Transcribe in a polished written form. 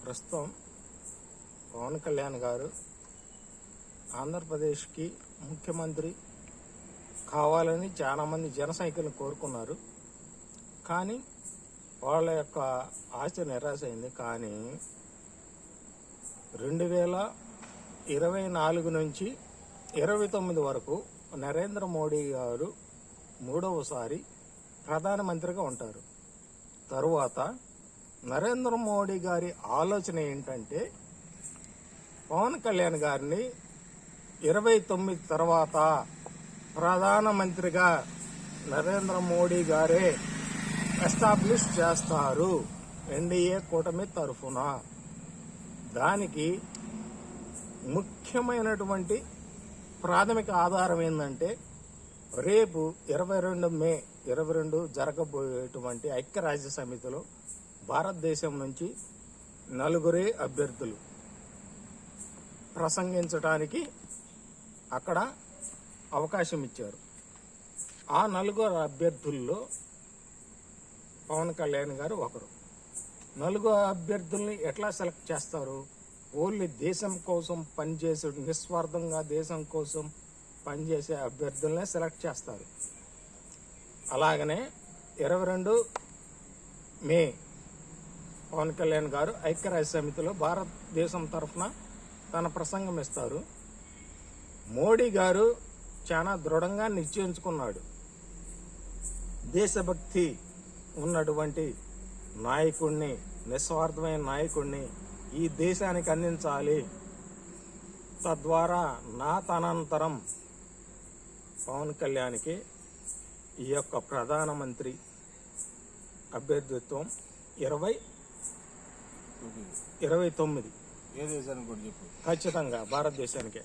ప్రస్తుతం పవన్ కళ్యాణ్ గారు ఆంధ్రప్రదేశ్కి ముఖ్యమంత్రి కావాలని చాలామంది జన సైనికులను కోరుకున్నారు. కానీ వాళ్ళ యొక్క ఆశ నిరాశ అయింది. కానీ 2024 నుంచి 29 వరకు నరేంద్ర మోడీ గారు మూడవసారి ప్రధానమంత్రిగా ఉంటారు. తరువాత నరేంద్ర మోడీ గారి ఆలోచన ఏంటంటే పవన్ కళ్యాణ్ గారిని 29 తర్వాత ప్రధానమంత్రిగా నరేంద్ర మోడీ గారే ఎస్టాబ్లిష్ చేస్తారు ఎన్డీఏ కూటమి తరఫున. దానికి ముఖ్యమైనటువంటి ప్రాథమిక ఆధారం ఏంటంటే రేపు 22 మే 22 జరగబోయేటువంటి ఐక్యరాజ్య సమితిలో భారతదేశం నుంచి 4 అభ్యర్థులు ప్రసంగించడానికి అక్కడ అవకాశం ఇచ్చారు. ఆ 4 అభ్యర్థుల్లో పవన్ కళ్యాణ్ గారు ఒకరు. 4 అభ్యర్థుల్ని ఎట్లా సెలెక్ట్ చేస్తారు? ఓన్లీ దేశం కోసం పనిచేసే, నిస్వార్థంగా దేశం కోసం పనిచేసే అభ్యర్థులనే సెలెక్ట్ చేస్తారు. అలాగనే 22 మే పవన్ కళ్యాణ్ గారు ఐక్యరాజ్య సమితిలో భారతదేశం తరఫున తన ప్రసంగం ఇస్తారు. మోడీ గారు చాలా దృఢంగా నిశ్చయించుకున్నాడు, దేశభక్తి ఉన్నటువంటి నాయకుడిని, నిస్వార్థమైన నాయకుడిని ఈ దేశానికి అందించాలి. తద్వారా నా తనంతరం పవన్ కళ్యాణ్కి ఈ యొక్క ప్రధానమంత్రి అభ్యర్థిత్వం 2029 ఏ దేశానికి కూడా చెప్పు ఖచ్చితంగా భారతదేశానికే.